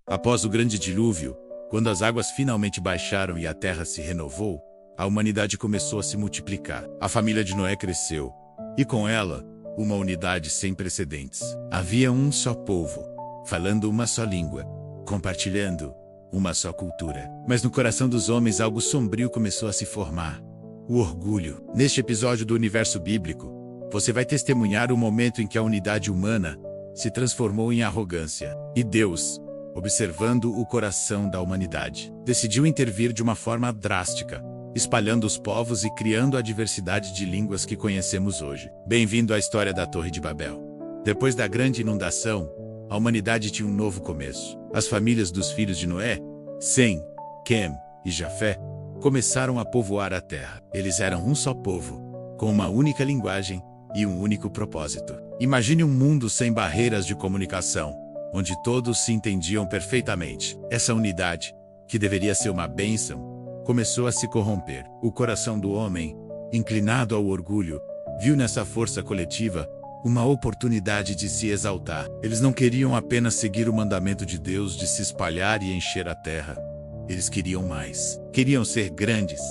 Após o grande dilúvio, quando as águas finalmente baixaram e a terra se renovou, a humanidade começou a se multiplicar. A família de Noé cresceu, e com ela, uma unidade sem precedentes. Havia um só povo, falando uma só língua, compartilhando uma só cultura. Mas no coração dos homens algo sombrio começou a se formar: o orgulho. Neste episódio do Universo Bíblico, você vai testemunhar o momento em que a unidade humana se transformou em arrogância. E Deus, observando o coração da humanidade, decidiu intervir de uma forma drástica, espalhando os povos e criando a diversidade de línguas que conhecemos hoje. Bem-vindo à história da Torre de Babel. Depois da grande inundação, a humanidade tinha um novo começo. As famílias dos filhos de Noé, Sem, Quem e Jafé, começaram a povoar a terra. Eles eram um só povo, com uma única linguagem e um único propósito. Imagine um mundo sem barreiras de comunicação, onde todos se entendiam perfeitamente. Essa unidade, que deveria ser uma bênção, começou a se corromper. O coração do homem, inclinado ao orgulho, viu nessa força coletiva uma oportunidade de se exaltar. Eles não queriam apenas seguir o mandamento de Deus de se espalhar e encher a terra. Eles queriam mais. Queriam ser grandes,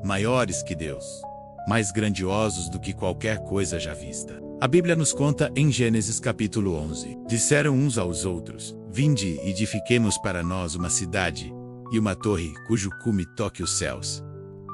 maiores que Deus, mais grandiosos do que qualquer coisa já vista. A Bíblia nos conta em Gênesis capítulo 11. Disseram uns aos outros: "Vinde e edifiquemos para nós uma cidade e uma torre cujo cume toque os céus.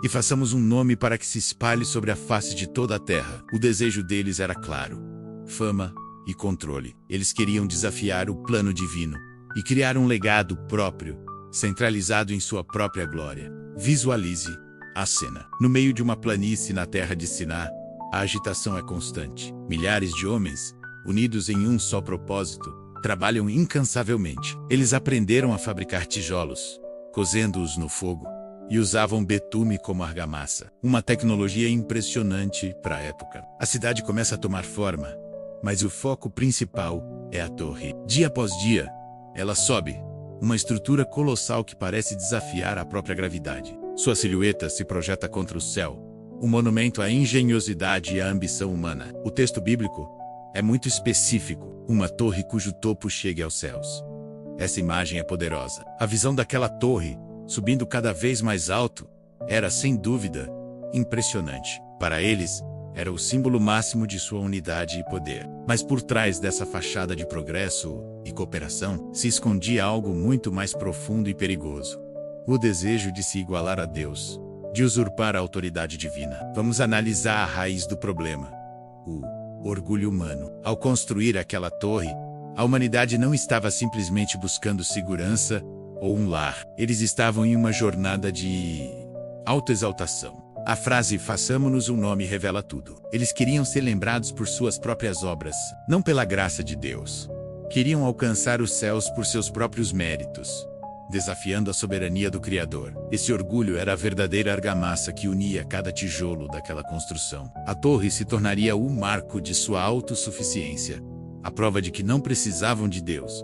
E façamos um nome para que se espalhe sobre a face de toda a terra." O desejo deles era claro: fama e controle. Eles queriam desafiar o plano divino e criar um legado próprio, centralizado em sua própria glória. Visualize a cena. No meio de uma planície na terra de Siná, a agitação é constante. Milhares de homens, unidos em um só propósito, trabalham incansavelmente. Eles aprenderam a fabricar tijolos, cozendo-os no fogo, e usavam betume como argamassa. Uma tecnologia impressionante para a época. A cidade começa a tomar forma, mas o foco principal é a torre. Dia após dia, ela sobe, uma estrutura colossal que parece desafiar a própria gravidade. Sua silhueta se projeta contra o céu, um monumento à engenhosidade e à ambição humana. O texto bíblico é muito específico: uma torre cujo topo chegue aos céus. Essa imagem é poderosa. A visão daquela torre, subindo cada vez mais alto, era, sem dúvida, impressionante. Para eles, era o símbolo máximo de sua unidade e poder. Mas por trás dessa fachada de progresso e cooperação, se escondia algo muito mais profundo e perigoso: o desejo de se igualar a Deus, de usurpar a autoridade divina. Vamos analisar a raiz do problema: o orgulho humano. Ao construir aquela torre, a humanidade não estava simplesmente buscando segurança ou um lar. Eles estavam em uma jornada de autoexaltação. A frase "façamo-nos um nome" revela tudo. Eles queriam ser lembrados por suas próprias obras, não pela graça de Deus. Queriam alcançar os céus por seus próprios méritos, desafiando a soberania do Criador. Esse orgulho era a verdadeira argamassa que unia cada tijolo daquela construção. A torre se tornaria o marco de sua autossuficiência, a prova de que não precisavam de Deus.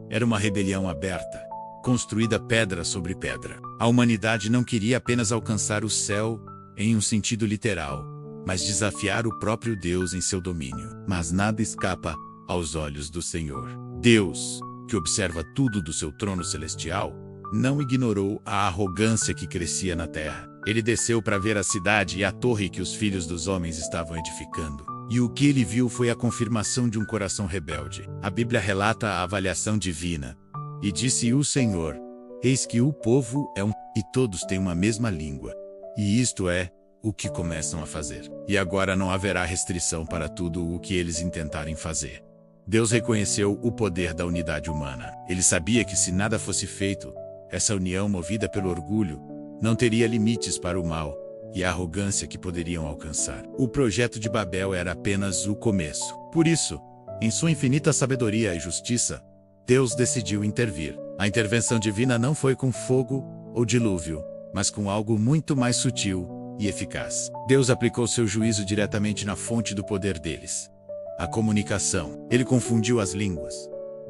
Era uma rebelião aberta, construída pedra sobre pedra. A humanidade não queria apenas alcançar o céu em um sentido literal, mas desafiar o próprio Deus em seu domínio. Mas nada escapa aos olhos do Senhor. Deus, que observa tudo do seu trono celestial, não ignorou a arrogância que crescia na terra. Ele desceu para ver a cidade e a torre que os filhos dos homens estavam edificando. E o que ele viu foi a confirmação de um coração rebelde. A Bíblia relata a avaliação divina: "E disse o Senhor: eis que o povo é um, e todos têm uma mesma língua. E isto é o que começam a fazer. E agora não haverá restrição para tudo o que eles intentarem fazer." Deus reconheceu o poder da unidade humana. Ele sabia que se nada fosse feito, essa união movida pelo orgulho não teria limites para o mal e a arrogância que poderiam alcançar. O projeto de Babel era apenas o começo. Por isso, em sua infinita sabedoria e justiça, Deus decidiu intervir. A intervenção divina não foi com fogo ou dilúvio, mas com algo muito mais sutil e eficaz. Deus aplicou seu juízo diretamente na fonte do poder deles: a comunicação. Ele confundiu as línguas.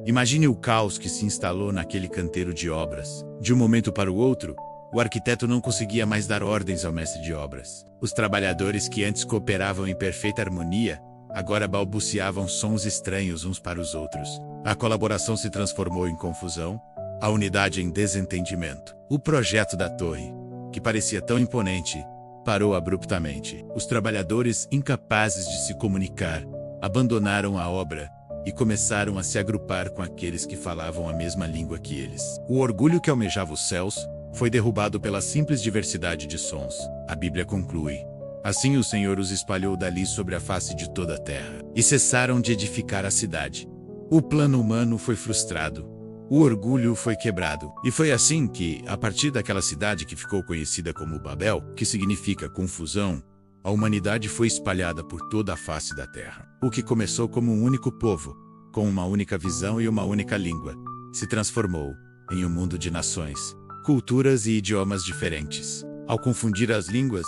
Imagine o caos que se instalou naquele canteiro de obras. De um momento para o outro, o arquiteto não conseguia mais dar ordens ao mestre de obras. Os trabalhadores que antes cooperavam em perfeita harmonia, agora balbuciavam sons estranhos uns para os outros. A colaboração se transformou em confusão, A unidade em desentendimento. O projeto da torre, que parecia tão imponente, parou abruptamente. Os trabalhadores, incapazes de se comunicar, abandonaram a obra e começaram a se agrupar com aqueles que falavam a mesma língua que eles. O orgulho que almejava os céus foi derrubado pela simples diversidade de sons. A Bíblia conclui: assim o Senhor os espalhou dali sobre a face de toda a terra, e cessaram de edificar a cidade. O plano humano foi frustrado, o orgulho foi quebrado, e foi assim que, a partir daquela cidade que ficou conhecida como Babel, que significa confusão, a humanidade foi espalhada por toda a face da terra. O que começou como um único povo, com uma única visão e uma única língua, se transformou em um mundo de nações, culturas e idiomas diferentes. Ao confundir as línguas,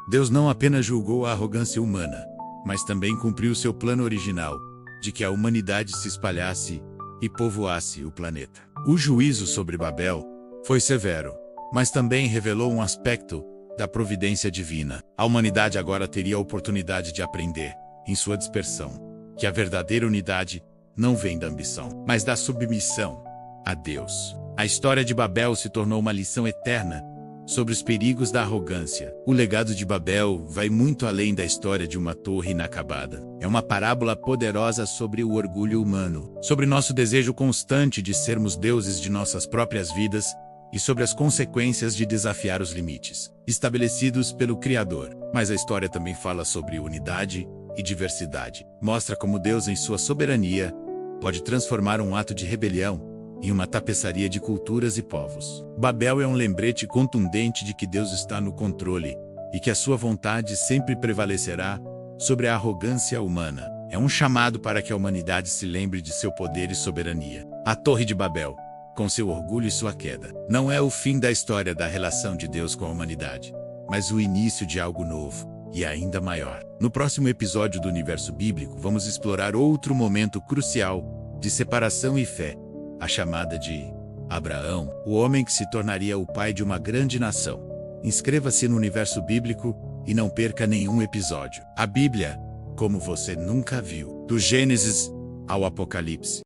Deus não apenas julgou a arrogância humana, mas também cumpriu seu plano original, de que a humanidade se espalhasse e povoasse o planeta. O juízo sobre Babel foi severo, mas também revelou um aspecto da providência divina. A humanidade agora teria a oportunidade de aprender, em sua dispersão, que a verdadeira unidade não vem da ambição, mas da submissão a Deus. A história de Babel se tornou uma lição eterna sobre os perigos da arrogância. O legado de Babel vai muito além da história de uma torre inacabada. É uma parábola poderosa sobre o orgulho humano, sobre nosso desejo constante de sermos deuses de nossas próprias vidas e sobre as consequências de desafiar os limites estabelecidos pelo Criador. Mas a história também fala sobre unidade e diversidade. Mostra como Deus, em sua soberania, pode transformar um ato de rebelião em uma tapeçaria de culturas e povos. Babel é um lembrete contundente de que Deus está no controle e que a sua vontade sempre prevalecerá sobre a arrogância humana. É um chamado para que a humanidade se lembre de seu poder e soberania. A Torre de Babel, com seu orgulho e sua queda, não é o fim da história da relação de Deus com a humanidade, mas o início de algo novo e ainda maior. No próximo episódio do Universo Bíblico, vamos explorar outro momento crucial de separação e fé, a chamada de Abraão, o homem que se tornaria o pai de uma grande nação. Inscreva-se no Universo Bíblico e não perca nenhum episódio. A Bíblia, como você nunca viu, do Gênesis ao Apocalipse.